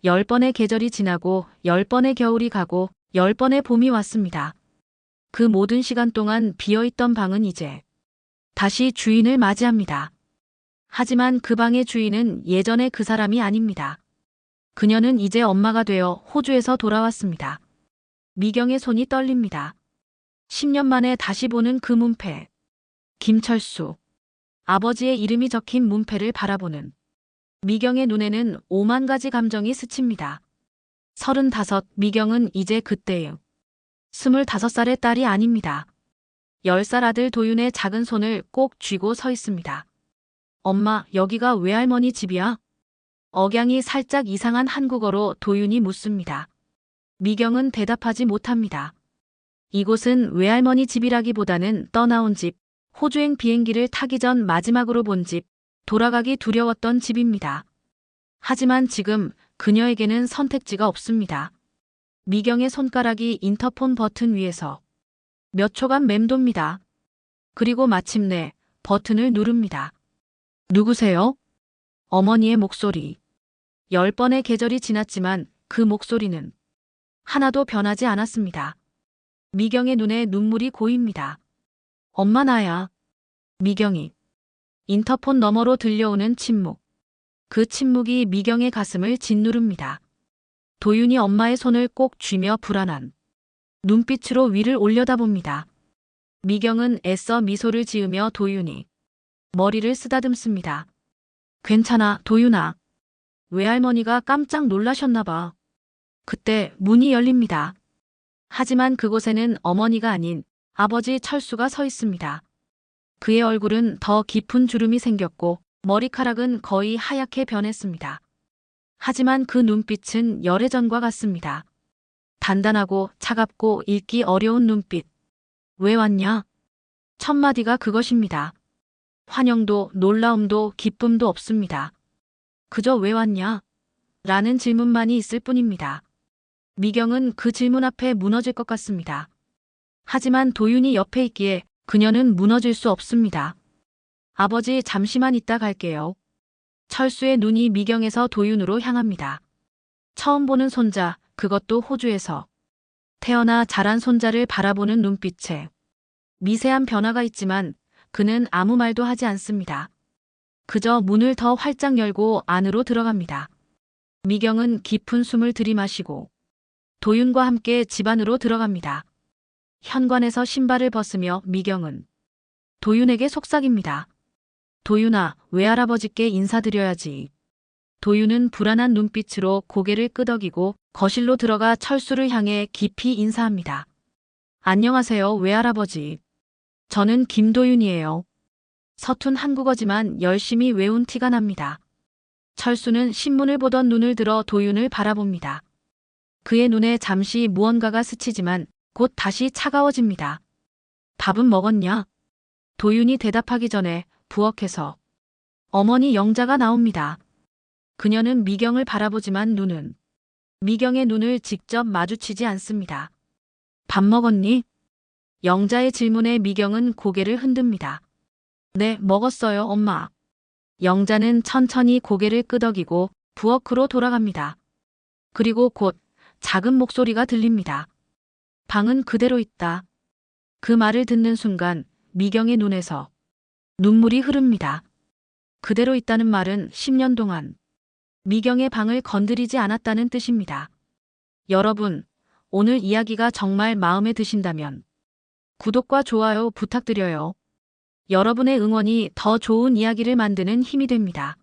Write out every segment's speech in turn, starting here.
10번의 계절이 지나고 10번의 겨울이 가고 10번의 봄이 왔습니다. 그 모든 시간 동안 비어있던 방은 이제 다시 주인을 맞이합니다. 하지만 그 방의 주인은 예전의 그 사람이 아닙니다. 그녀는 이제 엄마가 되어 호주에서 돌아왔습니다. 미경의 손이 떨립니다. 10년 만에 다시 보는 그 문패. 김철수. 아버지의 이름이 적힌 문패를 바라보는 미경의 눈에는 5만 가지 감정이 스칩니다. 35, 미경은 이제 그때의 25살의 딸이 아닙니다. 10살 아들 도윤의 작은 손을 꼭 쥐고 서 있습니다. 엄마, 여기가 외할머니 집이야? 억양이 살짝 이상한 한국어로 도윤이 묻습니다. 미경은 대답하지 못합니다. 이곳은 외할머니 집이라기보다는 떠나온 집, 호주행 비행기를 타기 전 마지막으로 본 집, 돌아가기 두려웠던 집입니다. 하지만 지금 그녀에게는 선택지가 없습니다. 미경의 손가락이 인터폰 버튼 위에서 몇 초간 맴돕니다. 그리고 마침내 버튼을 누릅니다. 누구세요? 어머니의 목소리. 10번의 계절이 지났지만 그 목소리는 하나도 변하지 않았습니다. 미경의 눈에 눈물이 고입니다. 엄마 나야. 미경이. 인터폰 너머로 들려오는 침묵. 그 침묵이 미경의 가슴을 짓누릅니다. 도윤이 엄마의 손을 꼭 쥐며 불안한 눈빛으로 위를 올려다봅니다. 미경은 애써 미소를 지으며 도윤이 머리를 쓰다듬습니다. 괜찮아, 도윤아. 외할머니가 깜짝 놀라셨나 봐. 그때 문이 열립니다. 하지만 그곳에는 어머니가 아닌 아버지 철수가 서 있습니다. 그의 얼굴은 더 깊은 주름이 생겼고 머리카락은 거의 하얗게 변했습니다. 하지만 그 눈빛은 열애전과 같습니다. 단단하고 차갑고 읽기 어려운 눈빛. 왜 왔냐? 첫 마디가 그것입니다. 환영도 놀라움도 기쁨도 없습니다. 그저 왜 왔냐? 라는 질문만이 있을 뿐입니다. 미경은 그 질문 앞에 무너질 것 같습니다. 하지만 도윤이 옆에 있기에 그녀는 무너질 수 없습니다. 아버지, 잠시만 있다 갈게요. 철수의 눈이 미경에서 도윤으로 향합니다. 처음 보는 손자, 그것도 호주에서. 태어나 자란 손자를 바라보는 눈빛에 미세한 변화가 있지만 그는 아무 말도 하지 않습니다. 그저 문을 더 활짝 열고 안으로 들어갑니다. 미경은 깊은 숨을 들이마시고 도윤과 함께 집 안으로 들어갑니다. 현관에서 신발을 벗으며 미경은 도윤에게 속삭입니다. 도윤아, 외할아버지께 인사드려야지. 도윤은 불안한 눈빛으로 고개를 끄덕이고 거실로 들어가 철수를 향해 깊이 인사합니다. 안녕하세요, 외할아버지. 저는 김도윤이에요. 서툰 한국어지만 열심히 외운 티가 납니다. 철수는 신문을 보던 눈을 들어 도윤을 바라봅니다. 그의 눈에 잠시 무언가가 스치지만 곧 다시 차가워집니다. 밥은 먹었냐? 도윤이 대답하기 전에 부엌에서 어머니 영자가 나옵니다. 그녀는 미경을 바라보지만 눈은 미경의 눈을 직접 마주치지 않습니다. 밥 먹었니? 영자의 질문에 미경은 고개를 흔듭니다. 네, 먹었어요, 엄마. 영자는 천천히 고개를 끄덕이고 부엌으로 돌아갑니다. 그리고 곧 작은 목소리가 들립니다. 방은 그대로 있다. 그 말을 듣는 순간 미경의 눈에서 눈물이 흐릅니다. 그대로 있다는 말은 10년 동안 미경의 방을 건드리지 않았다는 뜻입니다. 여러분, 오늘 이야기가 정말 마음에 드신다면 구독과 좋아요 부탁드려요. 여러분의 응원이 더 좋은 이야기를 만드는 힘이 됩니다.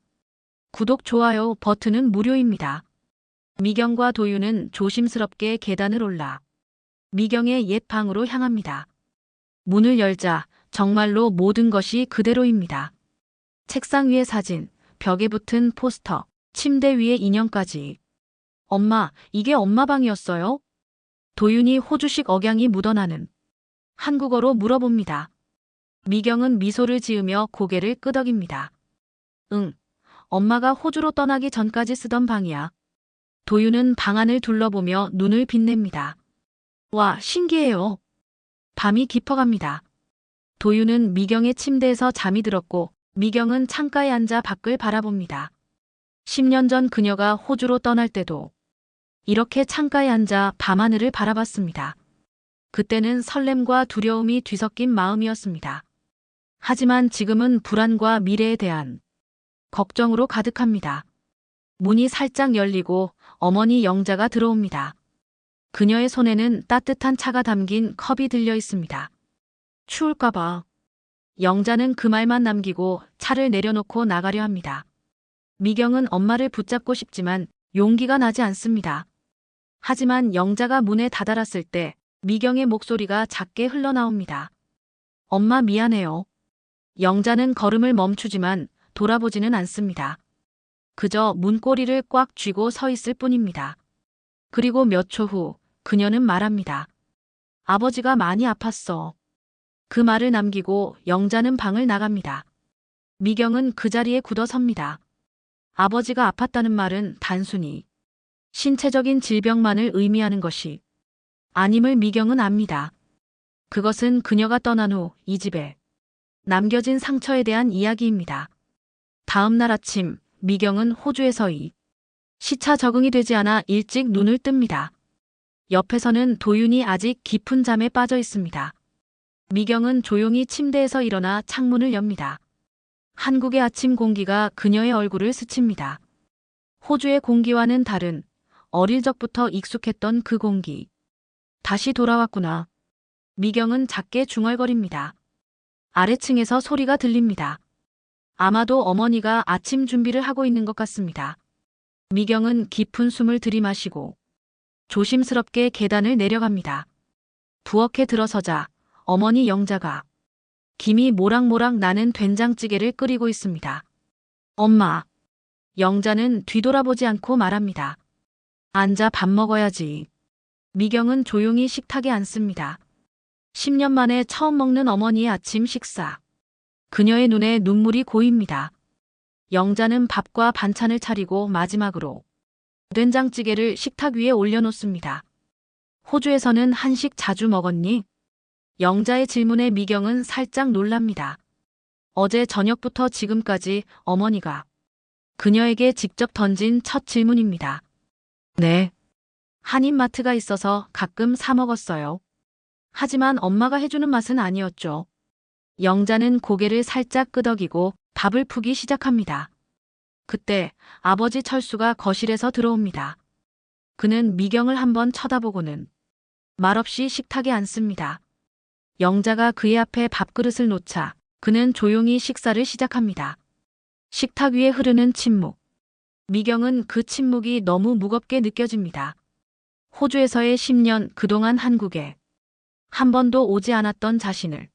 구독, 좋아요 버튼은 무료입니다. 미경과 도윤은 조심스럽게 계단을 올라 미경의 옛 방으로 향합니다. 문을 열자 정말로 모든 것이 그대로입니다. 책상 위의 사진, 벽에 붙은 포스터, 침대 위의 인형까지. 엄마, 이게 엄마 방이었어요? 도윤이 호주식 억양이 묻어나는 한국어로 물어봅니다. 미경은 미소를 지으며 고개를 끄덕입니다. 응, 엄마가 호주로 떠나기 전까지 쓰던 방이야. 도윤은 방 안을 둘러보며 눈을 빛냅니다. 와, 신기해요. 밤이 깊어갑니다. 도윤은 미경의 침대에서 잠이 들었고 미경은 창가에 앉아 밖을 바라봅니다. 10년 전 그녀가 호주로 떠날 때도 이렇게 창가에 앉아 밤하늘을 바라봤습니다. 그때는 설렘과 두려움이 뒤섞인 마음이었습니다. 하지만 지금은 불안과 미래에 대한 걱정으로 가득합니다. 문이 살짝 열리고 어머니 영자가 들어옵니다. 그녀의 손에는 따뜻한 차가 담긴 컵이 들려 있습니다. 추울까봐. 영자는 그 말만 남기고 차를 내려놓고 나가려 합니다. 미경은 엄마를 붙잡고 싶지만 용기가 나지 않습니다. 하지만 영자가 문에 다다랐을 때 미경의 목소리가 작게 흘러나옵니다. 엄마 미안해요. 영자는 걸음을 멈추지만 돌아보지는 않습니다. 그저 문고리를 꽉 쥐고 서 있을 뿐입니다. 그리고 몇 초 후 그녀는 말합니다. 아버지가 많이 아팠어. 그 말을 남기고 영자는 방을 나갑니다. 미경은 그 자리에 굳어섭니다. 아버지가 아팠다는 말은 단순히 신체적인 질병만을 의미하는 것이 아님을 미경은 압니다. 그것은 그녀가 떠난 후 이 집에 남겨진 상처에 대한 이야기입니다. 다음 날 아침 미경은 호주에서의 시차 적응이 되지 않아 일찍 눈을 뜹니다. 옆에서는 도윤이 아직 깊은 잠에 빠져 있습니다. 미경은 조용히 침대에서 일어나 창문을 엽니다. 한국의 아침 공기가 그녀의 얼굴을 스칩니다. 호주의 공기와는 다른 어릴 적부터 익숙했던 그 공기. 다시 돌아왔구나. 미경은 작게 중얼거립니다. 아래층에서 소리가 들립니다. 아마도 어머니가 아침 준비를 하고 있는 것 같습니다. 미경은 깊은 숨을 들이마시고 조심스럽게 계단을 내려갑니다. 부엌에 들어서자 어머니 영자가 김이 모락모락 나는 된장찌개를 끓이고 있습니다. 엄마. 영자는 뒤돌아보지 않고 말합니다. 앉아 밥 먹어야지. 미경은 조용히 식탁에 앉습니다. 10년 만에 처음 먹는 어머니의 아침 식사. 그녀의 눈에 눈물이 고입니다. 영자는 밥과 반찬을 차리고 마지막으로 된장찌개를 식탁 위에 올려놓습니다. 호주에서는 한식 자주 먹었니? 영자의 질문에 미경은 살짝 놀랍니다. 어제 저녁부터 지금까지 어머니가 그녀에게 직접 던진 첫 질문입니다. 네. 한인마트가 있어서 가끔 사 먹었어요. 하지만 엄마가 해주는 맛은 아니었죠. 영자는 고개를 살짝 끄덕이고 밥을 푸기 시작합니다. 그때 아버지 철수가 거실에서 들어옵니다. 그는 미경을 한번 쳐다보고는 말없이 식탁에 앉습니다. 영자가 그의 앞에 밥그릇을 놓자 그는 조용히 식사를 시작합니다. 식탁 위에 흐르는 침묵. 미경은 그 침묵이 너무 무겁게 느껴집니다. 호주에서의 10년 그동안 한국에 한 번도 오지 않았던 자신을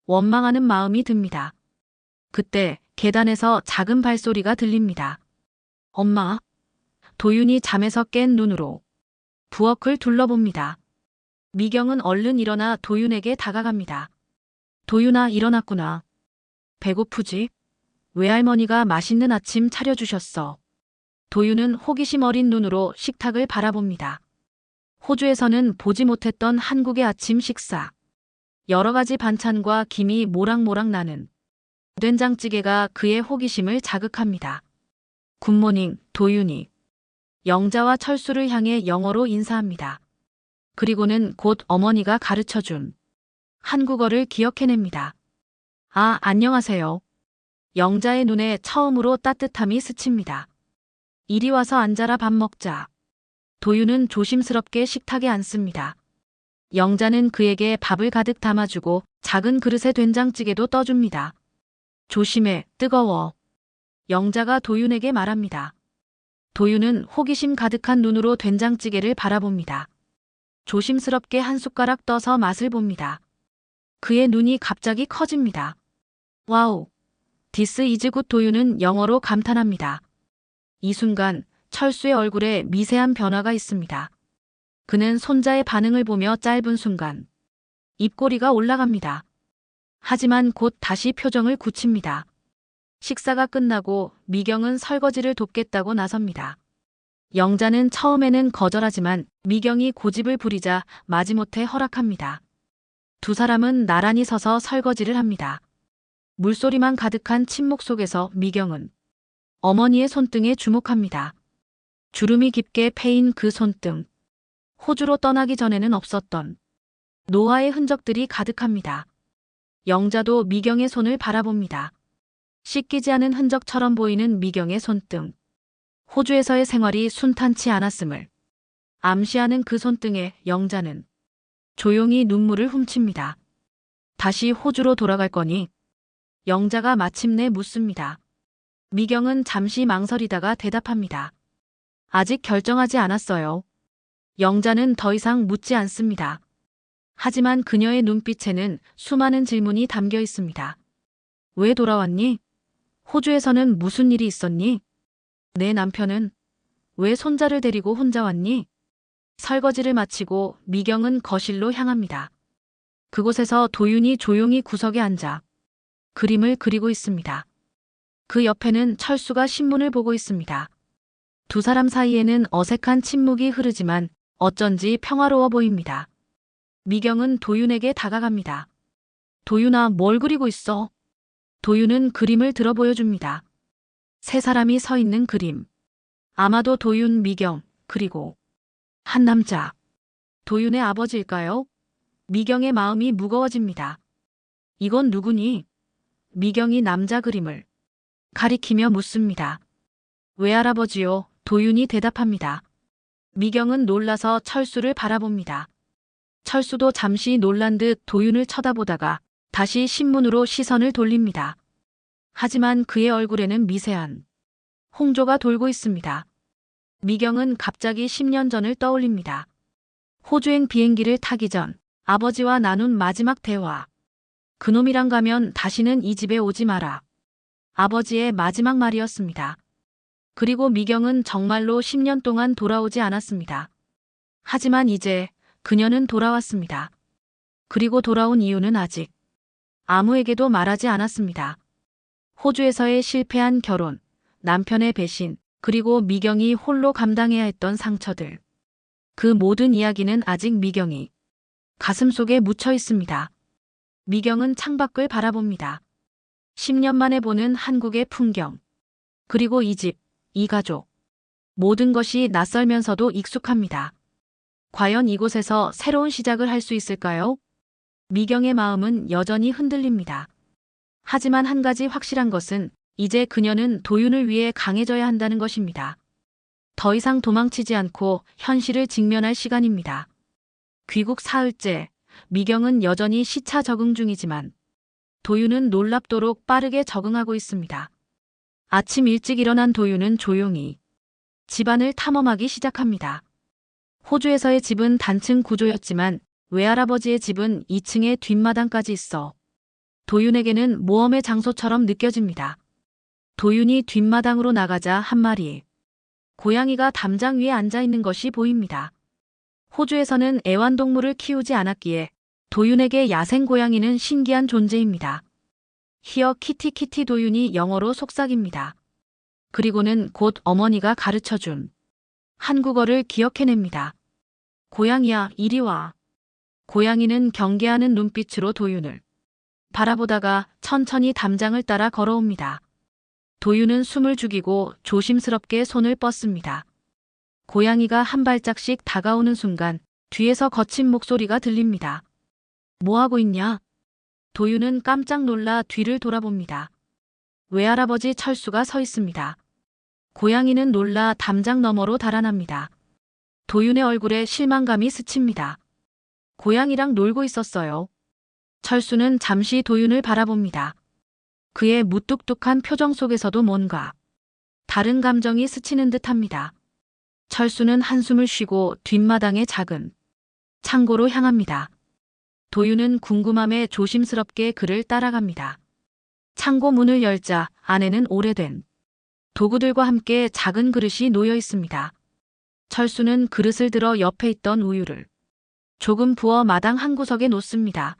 원망하는 마음이 듭니다. 그때 계단에서 작은 발소리가 들립니다. 엄마. 도윤이 잠에서 깬 눈으로 부엌을 둘러봅니다. 미경은 얼른 일어나 도윤에게 다가갑니다. 도윤아 일어났구나. 배고프지? 외할머니가 맛있는 아침 차려주셨어. 도윤은 호기심 어린 눈으로 식탁을 바라봅니다. 호주에서는 보지 못했던 한국의 아침 식사. 여러 가지 반찬과 김이 모락모락 나는 된장찌개가 그의 호기심을 자극합니다. 굿모닝, 도윤이. 영자와 철수를 향해 영어로 인사합니다. 그리고는 곧 어머니가 가르쳐준 한국어를 기억해냅니다. 아, 안녕하세요. 영자의 눈에 처음으로 따뜻함이 스칩니다. 이리 와서 앉아라 밥 먹자. 도윤은 조심스럽게 식탁에 앉습니다. 영자는 그에게 밥을 가득 담아주고 작은 그릇에 된장찌개도 떠줍니다. 조심해, 뜨거워. 영자가 도윤에게 말합니다. 도윤은 호기심 가득한 눈으로 된장찌개를 바라봅니다. 조심스럽게 한 숟가락 떠서 맛을 봅니다. 그의 눈이 갑자기 커집니다. 와우. 디스 이즈 굿. 도윤은 영어로 감탄합니다. 이 순간 철수의 얼굴에 미세한 변화가 있습니다. 그는 손자의 반응을 보며 짧은 순간 입꼬리가 올라갑니다. 하지만 곧 다시 표정을 굳힙니다. 식사가 끝나고 미경은 설거지를 돕겠다고 나섭니다. 영자는 처음에는 거절하지만 미경이 고집을 부리자 마지못해 허락합니다. 두 사람은 나란히 서서 설거지를 합니다. 물소리만 가득한 침묵 속에서 미경은 어머니의 손등에 주목합니다. 주름이 깊게 패인 그 손등. 호주로 떠나기 전에는 없었던 노화의 흔적들이 가득합니다. 영자도 미경의 손을 바라봅니다. 씻기지 않은 흔적처럼 보이는 미경의 손등. 호주에서의 생활이 순탄치 않았음을 암시하는 그 손등에 영자는 조용히 눈물을 훔칩니다. 다시 호주로 돌아갈 거니? 영자가 마침내 묻습니다. 미경은 잠시 망설이다가 대답합니다. 아직 결정하지 않았어요. 영자는 더 이상 묻지 않습니다. 하지만 그녀의 눈빛에는 수많은 질문이 담겨 있습니다. 왜 돌아왔니? 호주에서는 무슨 일이 있었니? 내 남편은 왜 손자를 데리고 혼자 왔니? 설거지를 마치고 미경은 거실로 향합니다. 그곳에서 도윤이 조용히 구석에 앉아 그림을 그리고 있습니다. 그 옆에는 철수가 신문을 보고 있습니다. 두 사람 사이에는 어색한 침묵이 흐르지만 어쩐지 평화로워 보입니다. 미경은 도윤에게 다가갑니다. 도윤아, 뭘 그리고 있어? 도윤은 그림을 들어 보여줍니다. 세 사람이 서 있는 그림. 아마도 도윤, 미경, 그리고 한 남자. 도윤의 아버지일까요? 미경의 마음이 무거워집니다. 이건 누구니? 미경이 남자 그림을 가리키며 묻습니다. 외할아버지요, 도윤이 대답합니다. 미경은 놀라서 철수를 바라봅니다. 철수도 잠시 놀란 듯 도윤을 쳐다보다가 다시 신문으로 시선을 돌립니다. 하지만 그의 얼굴에는 미세한 홍조가 돌고 있습니다. 미경은 갑자기 10년 전을 떠올립니다. 호주행 비행기를 타기 전 아버지와 나눈 마지막 대화. 그놈이랑 가면 다시는 이 집에 오지 마라. 아버지의 마지막 말이었습니다. 그리고 미경은 정말로 10년 동안 돌아오지 않았습니다. 하지만 이제 그녀는 돌아왔습니다. 그리고 돌아온 이유는 아직 아무에게도 말하지 않았습니다. 호주에서의 실패한 결혼, 남편의 배신, 그리고 미경이 홀로 감당해야 했던 상처들. 그 모든 이야기는 아직 미경이 가슴속에 묻혀 있습니다. 미경은 창밖을 바라봅니다. 10년 만에 보는 한국의 풍경. 그리고 이 집, 이 가족. 모든 것이 낯설면서도 익숙합니다. 과연 이곳에서 새로운 시작을 할 수 있을까요? 미경의 마음은 여전히 흔들립니다. 하지만 한 가지 확실한 것은 이제 그녀는 도윤을 위해 강해져야 한다는 것입니다. 더 이상 도망치지 않고 현실을 직면할 시간입니다. 귀국 사흘째, 미경은 여전히 시차 적응 중이지만 도윤은 놀랍도록 빠르게 적응하고 있습니다. 아침 일찍 일어난 도윤은 조용히 집안을 탐험하기 시작합니다. 호주에서의 집은 단층 구조였지만 외할아버지의 집은 2층에 뒷마당까지 있어 도윤에게는 모험의 장소처럼 느껴집니다. 도윤이 뒷마당으로 나가자 한 마리 고양이가 담장 위에 앉아 있는 것이 보입니다. 호주에서는 애완동물을 키우지 않았기에 도윤에게 야생 고양이는 신기한 존재입니다. 히어 키티 도윤이 영어로 속삭입니다. 그리고는 곧 어머니가 가르쳐준 한국어를 기억해냅니다. 고양이야, 이리 와. 고양이는 경계하는 눈빛으로 도윤을 바라보다가 천천히 담장을 따라 걸어옵니다. 도윤은 숨을 죽이고 조심스럽게 손을 뻗습니다. 고양이가 한 발짝씩 다가오는 순간 뒤에서 거친 목소리가 들립니다. 뭐하고 있냐? 도윤은 깜짝 놀라 뒤를 돌아봅니다. 외할아버지 철수가 서 있습니다. 고양이는 놀라 담장 너머로 달아납니다. 도윤의 얼굴에 실망감이 스칩니다. 고양이랑 놀고 있었어요. 철수는 잠시 도윤을 바라봅니다. 그의 무뚝뚝한 표정 속에서도 뭔가 다른 감정이 스치는 듯합니다. 철수는 한숨을 쉬고 뒷마당의 작은 창고로 향합니다. 도윤은 궁금함에 조심스럽게 그를 따라갑니다. 창고 문을 열자 안에는 오래된 도구들과 함께 작은 그릇이 놓여 있습니다. 철수는 그릇을 들어 옆에 있던 우유를 조금 부어 마당 한 구석에 놓습니다.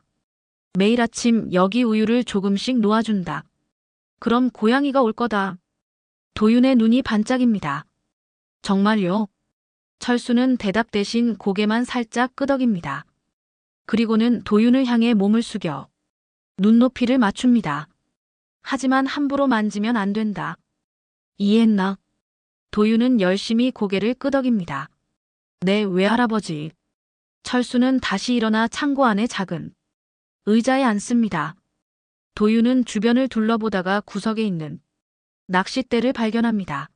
매일 아침 여기 우유를 조금씩 놓아준다. 그럼 고양이가 올 거다. 도윤의 눈이 반짝입니다. 정말요? 철수는 대답 대신 고개만 살짝 끄덕입니다. 그리고는 도윤을 향해 몸을 숙여 눈높이를 맞춥니다. 하지만 함부로 만지면 안 된다. 이해했나? 도윤은 열심히 고개를 끄덕입니다. 네, 외할아버지. 철수는 다시 일어나 창고 안의 작은 의자에 앉습니다. 도윤은 주변을 둘러보다가 구석에 있는 낚싯대를 발견합니다.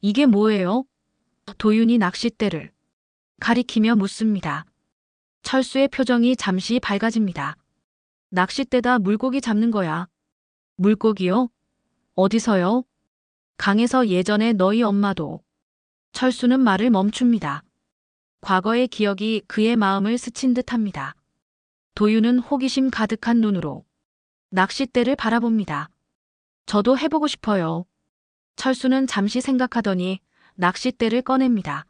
이게 뭐예요? 도윤이 낚싯대를 가리키며 묻습니다. 철수의 표정이 잠시 밝아집니다. 낚싯대다, 물고기 잡는 거야. 물고기요? 어디서요? 강에서. 예전에 너희 엄마도. 철수는 말을 멈춥니다. 과거의 기억이 그의 마음을 스친 듯합니다. 도윤은 호기심 가득한 눈으로 낚싯대를 바라봅니다. 저도 해보고 싶어요. 철수는 잠시 생각하더니 낚싯대를 꺼냅니다.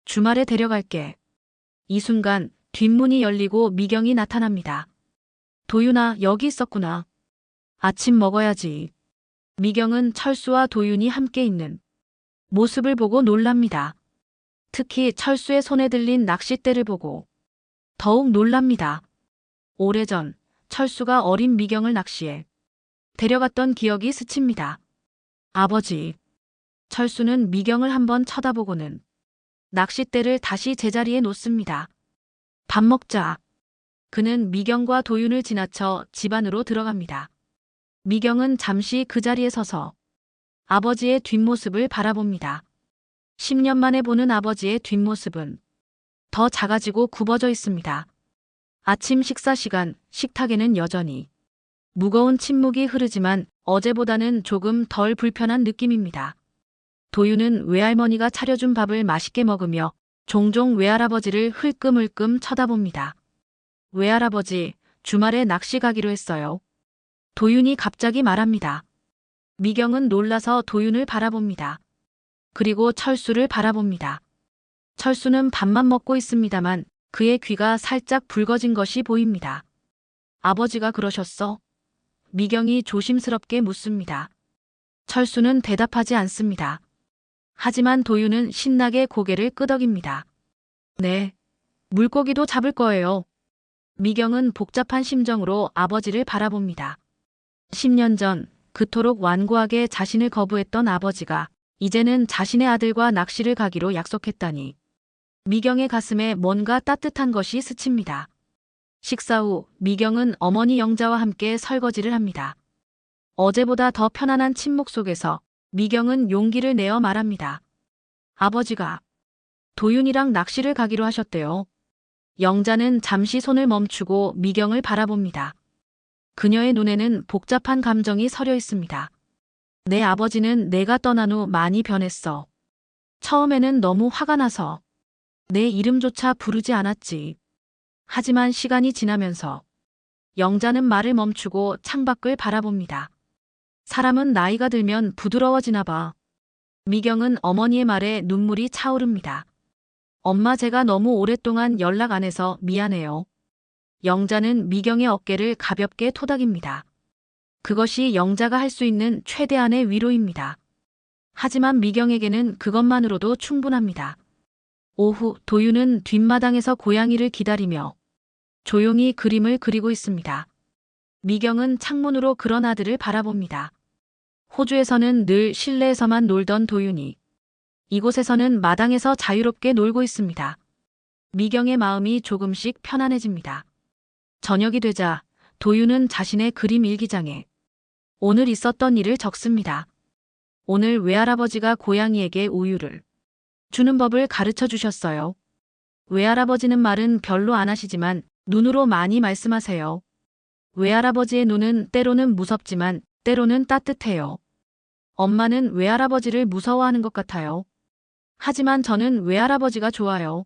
주말에 데려갈게. 이 순간 뒷문이 열리고 미경이 나타납니다. 도윤아, 여기 있었구나. 아침 먹어야지. 미경은 철수와 도윤이 함께 있는 모습을 보고 놀랍니다. 특히 철수의 손에 들린 낚싯대를 보고 더욱 놀랍니다. 오래전 철수가 어린 미경을 낚시에 데려갔던 기억이 스칩니다. 아버지. 철수는 미경을 한번 쳐다보고는 낚싯대를 다시 제자리에 놓습니다. 밥 먹자. 그는 미경과 도윤을 지나쳐 집 안으로 들어갑니다. 미경은 잠시 그 자리에 서서 아버지의 뒷모습을 바라봅니다. 10년 만에 보는 아버지의 뒷모습은 더 작아지고 굽어져 있습니다. 아침 식사 시간, 식탁에는 여전히 무거운 침묵이 흐르지만 어제보다는 조금 덜 불편한 느낌입니다. 도윤은 외할머니가 차려준 밥을 맛있게 먹으며 종종 외할아버지를 흘끔흘끔 쳐다봅니다. 외할아버지, 주말에 낚시 가기로 했어요. 도윤이 갑자기 말합니다. 미경은 놀라서 도윤을 바라봅니다. 그리고 철수를 바라봅니다. 철수는 밥만 먹고 있습니다만 그의 귀가 살짝 붉어진 것이 보입니다. 아버지가 그러셨어? 미경이 조심스럽게 묻습니다. 철수는 대답하지 않습니다. 하지만 도윤은 신나게 고개를 끄덕입니다. 네, 물고기도 잡을 거예요. 미경은 복잡한 심정으로 아버지를 바라봅니다. 10년 전 그토록 완고하게 자신을 거부했던 아버지가 이제는 자신의 아들과 낚시를 가기로 약속했다니. 미경의 가슴에 뭔가 따뜻한 것이 스칩니다. 식사 후 미경은 어머니 영자와 함께 설거지를 합니다. 어제보다 더 편안한 침묵 속에서 미경은 용기를 내어 말합니다. 아버지가 도윤이랑 낚시를 가기로 하셨대요. 영자는 잠시 손을 멈추고 미경을 바라봅니다. 그녀의 눈에는 복잡한 감정이 서려 있습니다. 내 아버지는 내가 떠난 후 많이 변했어. 처음에는 너무 화가 나서 내 이름조차 부르지 않았지. 하지만 시간이 지나면서 영자는 말을 멈추고 창밖을 바라봅니다. 사람은 나이가 들면 부드러워지나 봐. 미경은 어머니의 말에 눈물이 차오릅니다. 엄마, 제가 너무 오랫동안 연락 안 해서 미안해요. 영자는 미경의 어깨를 가볍게 토닥입니다. 그것이 영자가 할 수 있는 최대한의 위로입니다. 하지만 미경에게는 그것만으로도 충분합니다. 오후 도윤은 뒷마당에서 고양이를 기다리며 조용히 그림을 그리고 있습니다. 미경은 창문으로 그런 아들을 바라봅니다. 호주에서는 늘 실내에서만 놀던 도윤이 이곳에서는 마당에서 자유롭게 놀고 있습니다. 미경의 마음이 조금씩 편안해집니다. 저녁이 되자 도윤은 자신의 그림 일기장에 오늘 있었던 일을 적습니다. 오늘 외할아버지가 고양이에게 우유를 주는 법을 가르쳐 주셨어요. 외할아버지는 말은 별로 안 하시지만 눈으로 많이 말씀하세요. 외할아버지의 눈은 때로는 무섭지만 때로는 따뜻해요. 엄마는 외할아버지를 무서워하는 것 같아요. 하지만 저는 외할아버지가 좋아요.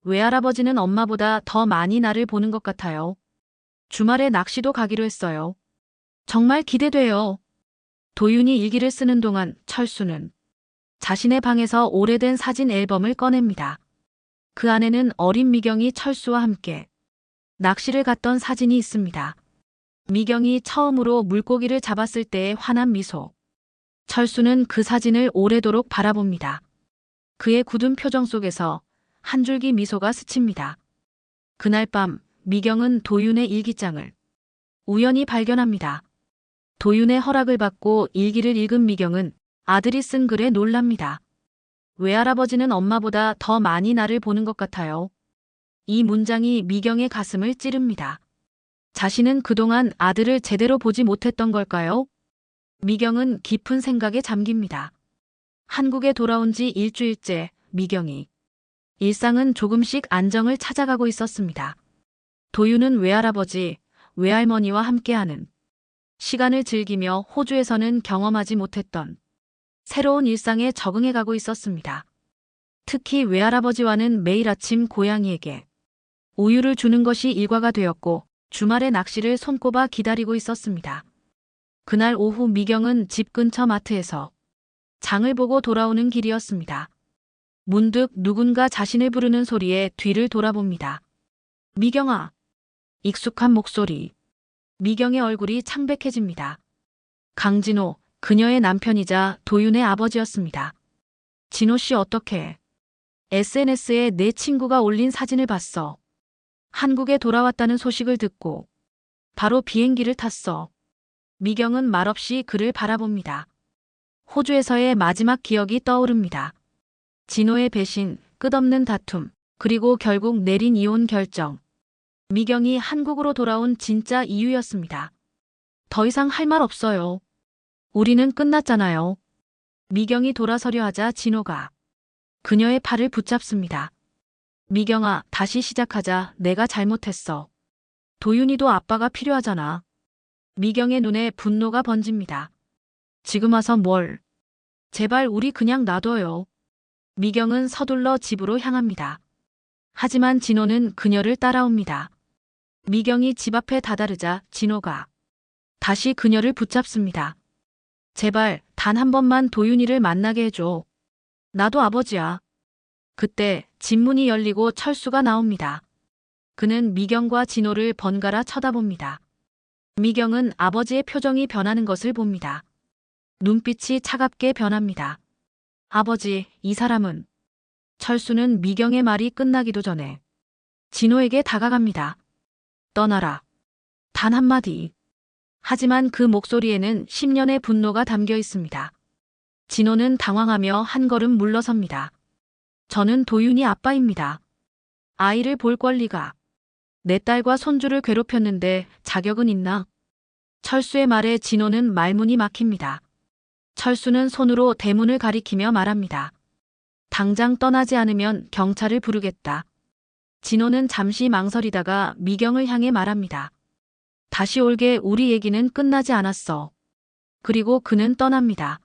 외할아버지는 엄마보다 더 많이 나를 보는 것 같아요. 주말에 낚시도 가기로 했어요. 정말 기대돼요. 도윤이 일기를 쓰는 동안 철수는 자신의 방에서 오래된 사진 앨범을 꺼냅니다. 그 안에는 어린 미경이 철수와 함께 낚시를 갔던 사진이 있습니다. 미경이 처음으로 물고기를 잡았을 때의 환한 미소. 철수는 그 사진을 오래도록 바라봅니다. 그의 굳은 표정 속에서 한 줄기 미소가 스칩니다. 그날 밤 미경은 도윤의 일기장을 우연히 발견합니다. 도윤의 허락을 받고 일기를 읽은 미경은 아들이 쓴 글에 놀랍니다. 외할아버지는 엄마보다 더 많이 나를 보는 것 같아요. 이 문장이 미경의 가슴을 찌릅니다. 자신은 그동안 아들을 제대로 보지 못했던 걸까요? 미경은 깊은 생각에 잠깁니다. 한국에 돌아온 지 일주일째 미경이 일상은 조금씩 안정을 찾아가고 있었습니다. 도윤은 외할아버지, 외할머니와 함께하는 시간을 즐기며 호주에서는 경험하지 못했던 새로운 일상에 적응해가고 있었습니다. 특히 외할아버지와는 매일 아침 고양이에게 우유를 주는 것이 일과가 되었고 주말에 낚시를 손꼽아 기다리고 있었습니다. 그날 오후 미경은 집 근처 마트에서 장을 보고 돌아오는 길이었습니다. 문득 누군가 자신을 부르는 소리에 뒤를 돌아봅니다. 미경아. 익숙한 목소리. 미경의 얼굴이 창백해집니다. 강진호, 그녀의 남편이자 도윤의 아버지였습니다. 진호 씨 어떡해? SNS에 내 친구가 올린 사진을 봤어. 한국에 돌아왔다는 소식을 듣고 바로 비행기를 탔어. 미경은 말없이 그를 바라봅니다. 호주에서의 마지막 기억이 떠오릅니다. 진호의 배신, 끝없는 다툼, 그리고 결국 내린 이혼 결정. 미경이 한국으로 돌아온 진짜 이유였습니다. 더 이상 할 말 없어요. 우리는 끝났잖아요. 미경이 돌아서려 하자 진호가 그녀의 팔을 붙잡습니다. 미경아, 다시 시작하자. 내가 잘못했어. 도윤이도 아빠가 필요하잖아. 미경의 눈에 분노가 번집니다. 지금 와서 뭘? 제발 우리 그냥 놔둬요. 미경은 서둘러 집으로 향합니다. 하지만 진호는 그녀를 따라옵니다. 미경이 집 앞에 다다르자 진호가 다시 그녀를 붙잡습니다. 제발 단 한 번만 도윤이를 만나게 해줘. 나도 아버지야. 그때 집 문이 열리고 철수가 나옵니다. 그는 미경과 진호를 번갈아 쳐다봅니다. 미경은 아버지의 표정이 변하는 것을 봅니다. 눈빛이 차갑게 변합니다. 아버지, 이 사람은... 철수는 미경의 말이 끝나기도 전에 진호에게 다가갑니다. 떠나라. 단 한마디. 하지만 그 목소리에는 10년의 분노가 담겨 있습니다. 진호는 당황하며 한 걸음 물러섭니다. 저는 도윤이 아빠입니다. 아이를 볼 권리가. 내 딸과 손주를 괴롭혔는데 자격은 있나? 철수의 말에 진호는 말문이 막힙니다. 철수는 손으로 대문을 가리키며 말합니다. 당장 떠나지 않으면 경찰을 부르겠다. 진호는 잠시 망설이다가 미경을 향해 말합니다. 다시 올게. 우리 얘기는 끝나지 않았어. 그리고 그는 떠납니다.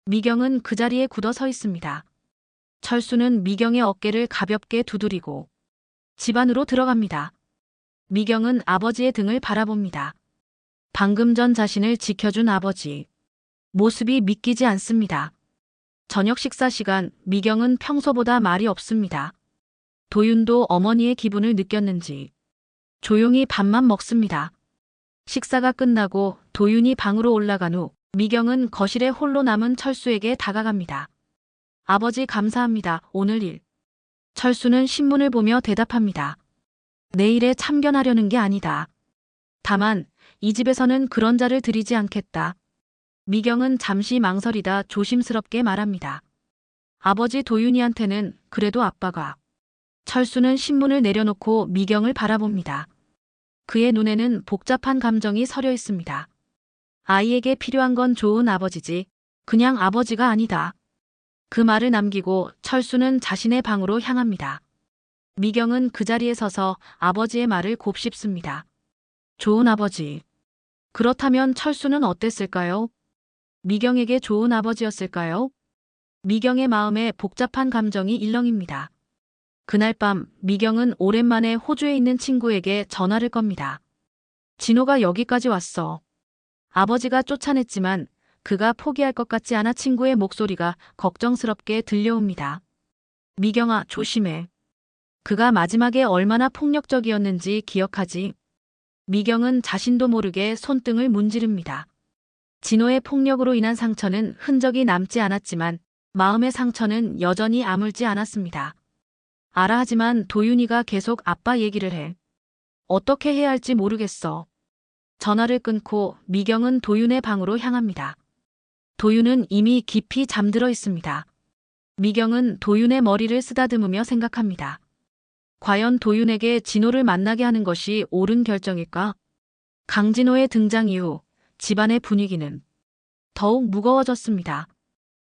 미경은 그 자리에 굳어 서 있습니다. 철수는 미경의 어깨를 가볍게 두드리고 집 안으로 들어갑니다. 미경은 아버지의 등을 바라봅니다. 방금 전 자신을 지켜준 아버지. 모습이 믿기지 않습니다. 저녁 식사 시간, 미경은 평소보다 말이 없습니다. 도윤도 어머니의 기분을 느꼈는지 조용히 밥만 먹습니다. 식사가 끝나고 도윤이 방으로 올라간 후 미경은 거실에 홀로 남은 철수에게 다가갑니다. 아버지 감사합니다. 오늘 일. 철수는 신문을 보며 대답합니다. 내일에 참견하려는 게 아니다. 다만 이 집에서는 그런 자를 들이지 않겠다. 미경은 잠시 망설이다 조심스럽게 말합니다. 아버지 도윤이한테는 그래도 아빠가. 철수는 신문을 내려놓고 미경을 바라봅니다. 그의 눈에는 복잡한 감정이 서려 있습니다. 아이에게 필요한 건 좋은 아버지지 그냥 아버지가 아니다. 그 말을 남기고 철수는 자신의 방으로 향합니다. 미경은 그 자리에 서서 아버지의 말을 곱씹습니다. 좋은 아버지. 그렇다면 철수는 어땠을까요? 미경에게 좋은 아버지였을까요? 미경의 마음에 복잡한 감정이 일렁입니다. 그날 밤 미경은 오랜만에 호주에 있는 친구에게 전화를 겁니다. 진호가 여기까지 왔어. 아버지가 쫓아냈지만 그가 포기할 것 같지 않아. 친구의 목소리가 걱정스럽게 들려옵니다. 미경아, 조심해. 그가 마지막에 얼마나 폭력적이었는지 기억하지? 미경은 자신도 모르게 손등을 문지릅니다. 진호의 폭력으로 인한 상처는 흔적이 남지 않았지만 마음의 상처는 여전히 아물지 않았습니다. 알아. 하지만 도윤이가 계속 아빠 얘기를 해. 어떻게 해야 할지 모르겠어. 전화를 끊고 미경은 도윤의 방으로 향합니다. 도윤은 이미 깊이 잠들어 있습니다. 미경은 도윤의 머리를 쓰다듬으며 생각합니다. 과연 도윤에게 진호를 만나게 하는 것이 옳은 결정일까? 강진호의 등장 이후 집안의 분위기는 더욱 무거워졌습니다.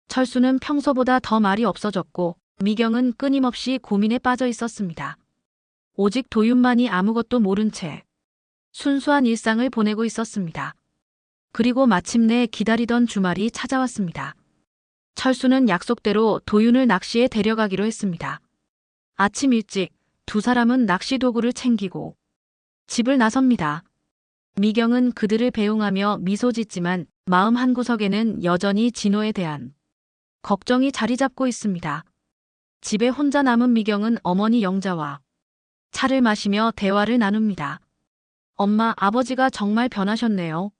철수는 평소보다 더 말이 없어졌고 미경은 끊임없이 고민에 빠져 있었습니다. 오직 도윤만이 아무것도 모른 채 순수한 일상을 보내고 있었습니다. 그리고 마침내 기다리던 주말이 찾아왔습니다. 철수는 약속대로 도윤을 낚시에 데려가기로 했습니다. 아침 일찍 두 사람은 낚시 도구를 챙기고 집을 나섭니다. 미경은 그들을 배웅하며 미소 짓지만 마음 한구석에는 여전히 진호에 대한 걱정이 자리 잡고 있습니다. 집에 혼자 남은 미경은 어머니 영자와 차를 마시며 대화를 나눕니다. 엄마, 아버지가 정말 변하셨네요.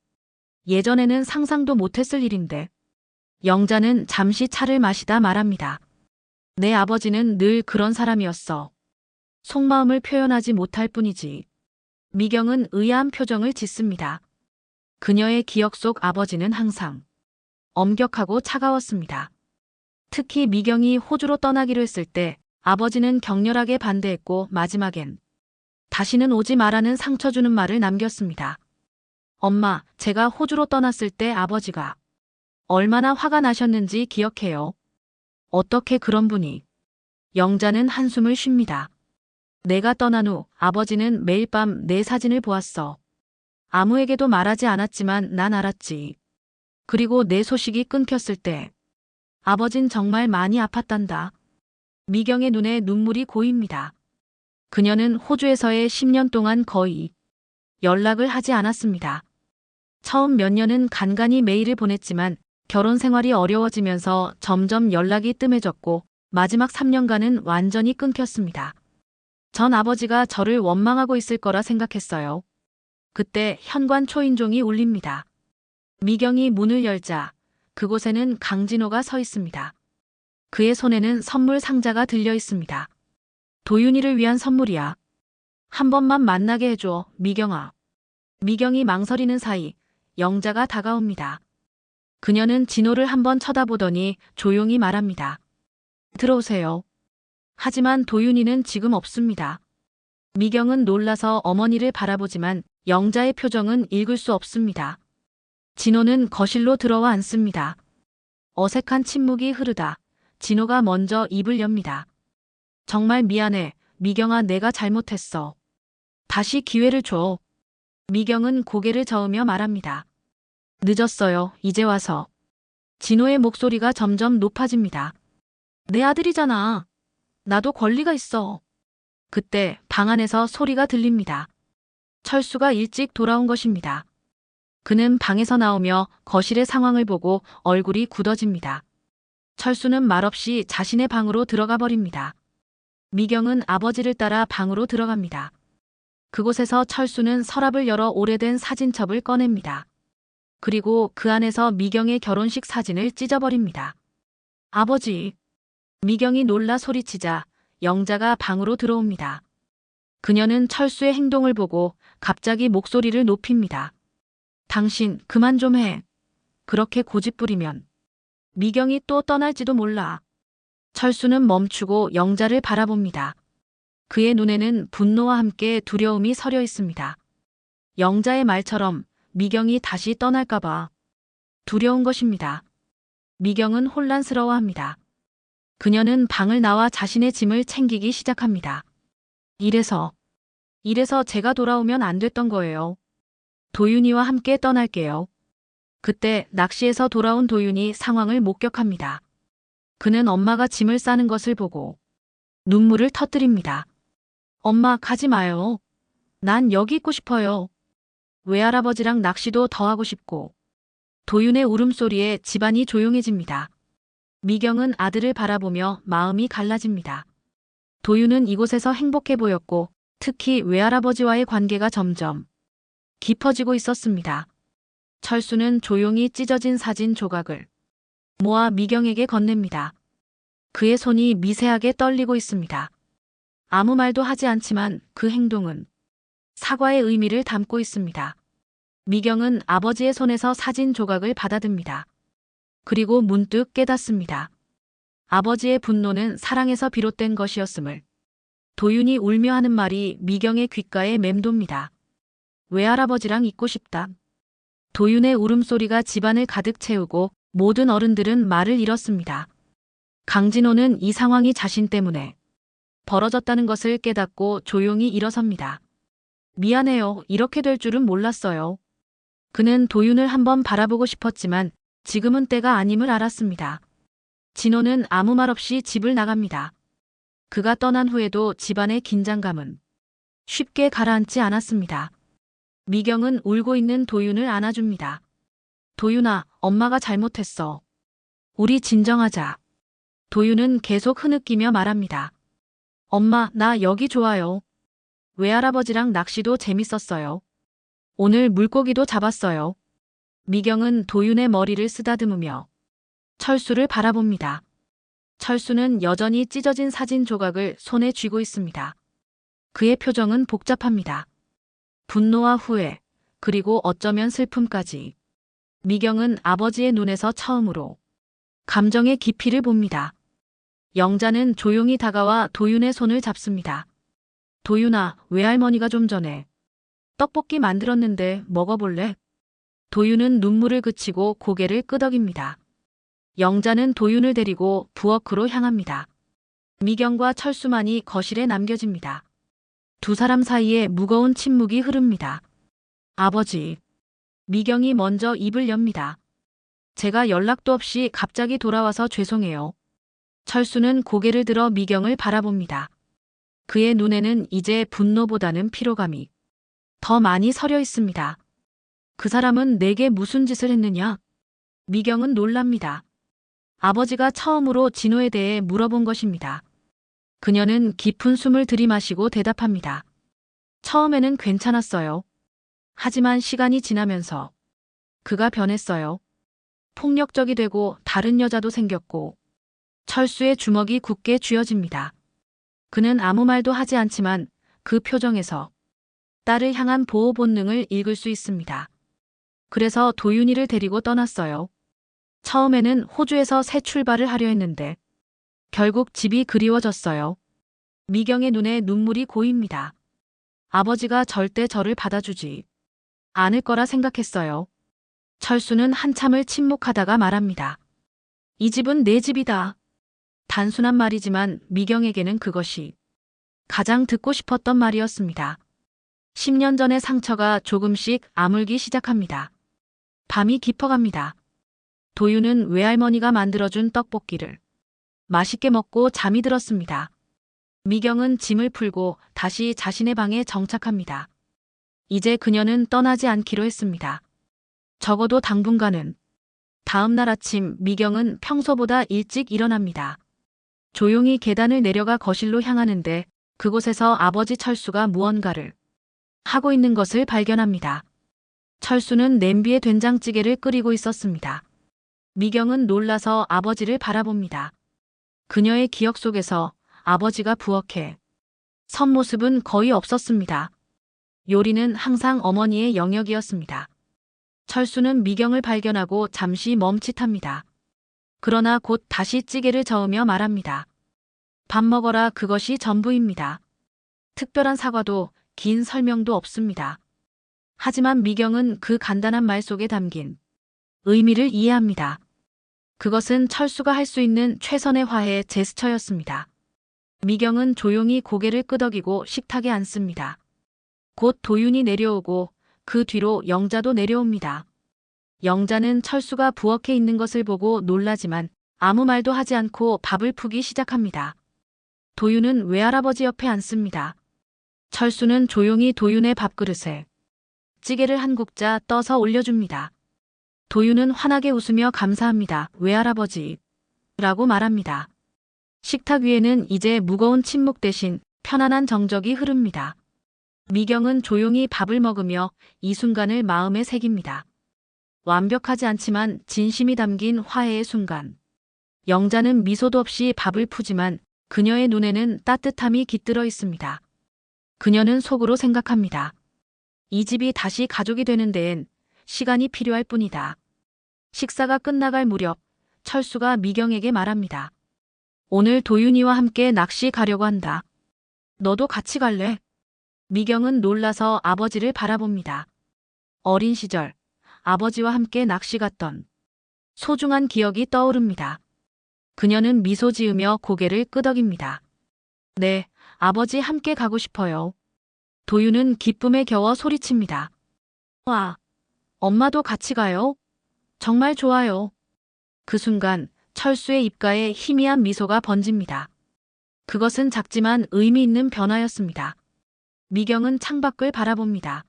예전에는 상상도 못했을 일인데. 영자는 잠시 차를 마시다 말합니다. 내 아버지는 늘 그런 사람이었어. 속마음을 표현하지 못할 뿐이지. 미경은 의아한 표정을 짓습니다. 그녀의 기억 속 아버지는 항상 엄격하고 차가웠습니다. 특히 미경이 호주로 떠나기로 했을 때 아버지는 격렬하게 반대했고 마지막엔 다시는 오지 말라는 상처 주는 말을 남겼습니다. 엄마, 제가 호주로 떠났을 때 아버지가 얼마나 화가 나셨는지 기억해요. 어떻게 그런 분이. 영자는 한숨을 쉽니다. 내가 떠난 후 아버지는 매일 밤 내 사진을 보았어. 아무에게도 말하지 않았지만 난 알았지. 그리고 내 소식이 끊겼을 때 아버진 정말 많이 아팠단다. 미경의 눈에 눈물이 고입니다. 그녀는 호주에서의 10년 동안 거의 연락을 하지 않았습니다. 처음 몇 년은 간간히 메일을 보냈지만 결혼 생활이 어려워지면서 점점 연락이 뜸해졌고 마지막 3년간은 완전히 끊겼습니다. 전 아버지가 저를 원망하고 있을 거라 생각했어요. 그때 현관 초인종이 울립니다. 미경이 문을 열자 그곳에는 강진호가 서 있습니다. 그의 손에는 선물 상자가 들려 있습니다. 도윤이를 위한 선물이야. 한 번만 만나게 해줘, 미경아. 미경이 망설이는 사이 영자가 다가옵니다. 그녀는 진호를 한번 쳐다보더니 조용히 말합니다. 들어오세요. 하지만 도윤이는 지금 없습니다. 미경은 놀라서 어머니를 바라보지만 영자의 표정은 읽을 수 없습니다. 진호는 거실로 들어와 앉습니다. 어색한 침묵이 흐르다 진호가 먼저 입을 엽니다. 정말 미안해, 미경아, 내가 잘못했어. 다시 기회를 줘. 미경은 고개를 저으며 말합니다. 늦었어요, 이제 와서. 진호의 목소리가 점점 높아집니다. 내 아들이잖아. 나도 권리가 있어. 그때 방 안에서 소리가 들립니다. 철수가 일찍 돌아온 것입니다. 그는 방에서 나오며 거실의 상황을 보고 얼굴이 굳어집니다. 철수는 말없이 자신의 방으로 들어가 버립니다. 미경은 아버지를 따라 방으로 들어갑니다. 그곳에서 철수는 서랍을 열어 오래된 사진첩을 꺼냅니다. 그리고 그 안에서 미경의 결혼식 사진을 찢어버립니다. 아버지. 미경이 놀라 소리치자 영자가 방으로 들어옵니다. 그녀는 철수의 행동을 보고 갑자기 목소리를 높입니다. 당신 그만 좀 해. 그렇게 고집부리면 미경이 또 떠날지도 몰라. 철수는 멈추고 영자를 바라봅니다. 그의 눈에는 분노와 함께 두려움이 서려 있습니다. 영자의 말처럼 미경이 다시 떠날까봐 두려운 것입니다. 미경은 혼란스러워합니다. 그녀는 방을 나와 자신의 짐을 챙기기 시작합니다. 이래서 제가 돌아오면 안 됐던 거예요. 도윤이와 함께 떠날게요. 그때 낚시에서 돌아온 도윤이 상황을 목격합니다. 그는 엄마가 짐을 싸는 것을 보고 눈물을 터뜨립니다. 엄마, 가지 마요. 난 여기 있고 싶어요. 외할아버지랑 낚시도 더 하고 싶고. 도윤의 울음소리에 집안이 조용해집니다. 미경은 아들을 바라보며 마음이 갈라집니다. 도윤은 이곳에서 행복해 보였고 특히 외할아버지와의 관계가 점점 깊어지고 있었습니다. 철수는 조용히 찢어진 사진 조각을 모아 미경에게 건넵니다. 그의 손이 미세하게 떨리고 있습니다. 아무 말도 하지 않지만 그 행동은 사과의 의미를 담고 있습니다. 미경은 아버지의 손에서 사진 조각을 받아듭니다. 그리고 문득 깨닫습니다. 아버지의 분노는 사랑에서 비롯된 것이었음을. 도윤이 울며 하는 말이 미경의 귓가에 맴돕니다. 외할아버지랑 있고 싶다. 도윤의 울음소리가 집안을 가득 채우고 모든 어른들은 말을 잃었습니다. 강진호는 이 상황이 자신 때문에 벌어졌다는 것을 깨닫고 조용히 일어섭니다. 미안해요. 이렇게 될 줄은 몰랐어요. 그는 도윤을 한번 바라보고 싶었지만 지금은 때가 아님을 알았습니다. 진호는 아무 말 없이 집을 나갑니다. 그가 떠난 후에도 집안의 긴장감은 쉽게 가라앉지 않았습니다. 미경은 울고 있는 도윤을 안아줍니다. 도윤아, 엄마가 잘못했어. 우리 진정하자. 도윤은 계속 흐느끼며 말합니다. 엄마, 나 여기 좋아요. 외할아버지랑 낚시도 재밌었어요. 오늘 물고기도 잡았어요. 미경은 도윤의 머리를 쓰다듬으며 철수를 바라봅니다. 철수는 여전히 찢어진 사진 조각을 손에 쥐고 있습니다. 그의 표정은 복잡합니다. 분노와 후회, 그리고 어쩌면 슬픔까지. 미경은 아버지의 눈에서 처음으로 감정의 깊이를 봅니다. 영자는 조용히 다가와 도윤의 손을 잡습니다. 도윤아, 외할머니가 좀 전에 떡볶이 만들었는데 먹어볼래? 도윤은 눈물을 그치고 고개를 끄덕입니다. 영자는 도윤을 데리고 부엌으로 향합니다. 미경과 철수만이 거실에 남겨집니다. 두 사람 사이에 무거운 침묵이 흐릅니다. 아버지. 미경이 먼저 입을 엽니다. 제가 연락도 없이 갑자기 돌아와서 죄송해요. 철수는 고개를 들어 미경을 바라봅니다. 그의 눈에는 이제 분노보다는 피로감이 더 많이 서려 있습니다. 그 사람은 내게 무슨 짓을 했느냐? 미경은 놀랍니다. 아버지가 처음으로 진호에 대해 물어본 것입니다. 그녀는 깊은 숨을 들이마시고 대답합니다. 처음에는 괜찮았어요. 하지만 시간이 지나면서 그가 변했어요. 폭력적이 되고 다른 여자도 생겼고 철수의 주먹이 굳게 쥐어집니다. 그는 아무 말도 하지 않지만 그 표정에서 딸을 향한 보호 본능을 읽을 수 있습니다. 그래서 도윤이를 데리고 떠났어요. 처음에는 호주에서 새 출발을 하려 했는데 결국 집이 그리워졌어요. 미경의 눈에 눈물이 고입니다. 아버지가 절대 저를 받아주지 않을 거라 생각했어요. 철수는 한참을 침묵하다가 말합니다. 이 집은 내 집이다. 단순한 말이지만 미경에게는 그것이 가장 듣고 싶었던 말이었습니다. 10년 전의 상처가 조금씩 아물기 시작합니다. 밤이 깊어갑니다. 도윤은 외할머니가 만들어준 떡볶이를 맛있게 먹고 잠이 들었습니다. 미경은 짐을 풀고 다시 자신의 방에 정착합니다. 이제 그녀는 떠나지 않기로 했습니다. 적어도 당분간은. 다음 날 아침 미경은 평소보다 일찍 일어납니다. 조용히 계단을 내려가 거실로 향하는데 그곳에서 아버지 철수가 무언가를 하고 있는 것을 발견합니다. 철수는 냄비에 된장찌개를 끓이고 있었습니다. 미경은 놀라서 아버지를 바라봅니다. 그녀의 기억 속에서 아버지가 부엌에 선 모습은 거의 없었습니다. 요리는 항상 어머니의 영역이었습니다. 철수는 미경을 발견하고 잠시 멈칫합니다. 그러나 곧 다시 찌개를 저으며 말합니다. 밥 먹어라, 그것이 전부입니다. 특별한 사과도 긴 설명도 없습니다. 하지만 미경은 그 간단한 말 속에 담긴 의미를 이해합니다. 그것은 철수가 할 수 있는 최선의 화해 제스처였습니다. 미경은 조용히 고개를 끄덕이고 식탁에 앉습니다. 곧 도윤이 내려오고 그 뒤로 영자도 내려옵니다. 영자는 철수가 부엌에 있는 것을 보고 놀라지만 아무 말도 하지 않고 밥을 푸기 시작합니다. 도윤은 외할아버지 옆에 앉습니다. 철수는 조용히 도윤의 밥그릇에 찌개를 한 국자 떠서 올려줍니다. 도윤은 환하게 웃으며 감사합니다. 외할아버지. 라고 말합니다. 식탁 위에는 이제 무거운 침묵 대신 편안한 정적이 흐릅니다. 미경은 조용히 밥을 먹으며 이 순간을 마음에 새깁니다. 완벽하지 않지만 진심이 담긴 화해의 순간. 영자는 미소도 없이 밥을 푸지만 그녀의 눈에는 따뜻함이 깃들어 있습니다. 그녀는 속으로 생각합니다. 이 집이 다시 가족이 되는 데엔 시간이 필요할 뿐이다. 식사가 끝나갈 무렵 철수가 미경에게 말합니다. 오늘 도윤이와 함께 낚시 가려고 한다. 너도 같이 갈래? 미경은 놀라서 아버지를 바라봅니다. 어린 시절 아버지와 함께 낚시 갔던 소중한 기억이 떠오릅니다. 그녀는 미소 지으며 고개를 끄덕입니다. 네, 아버지 함께 가고 싶어요. 도윤은 기쁨에 겨워 소리칩니다. 와, 엄마도 같이 가요? 정말 좋아요. 그 순간 철수의 입가에 희미한 미소가 번집니다. 그것은 작지만 의미 있는 변화였습니다. 미경은 창밖을 바라봅니다.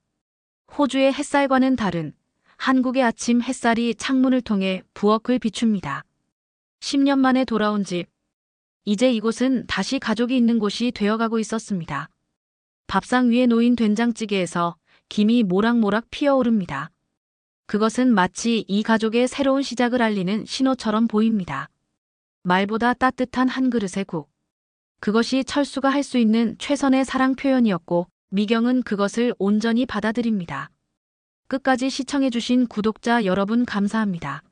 호주의 햇살과는 다른 한국의 아침 햇살이 창문을 통해 부엌을 비춥니다. 10년 만에 돌아온 집. 이제 이곳은 다시 가족이 있는 곳이 되어가고 있었습니다. 밥상 위에 놓인 된장찌개에서 김이 모락모락 피어오릅니다. 그것은 마치 이 가족의 새로운 시작을 알리는 신호처럼 보입니다. 말보다 따뜻한 한 그릇의 국. 그것이 철수가 할 수 있는 최선의 사랑 표현이었고 미경은 그것을 온전히 받아들입니다. 끝까지 시청해주신 구독자 여러분 감사합니다.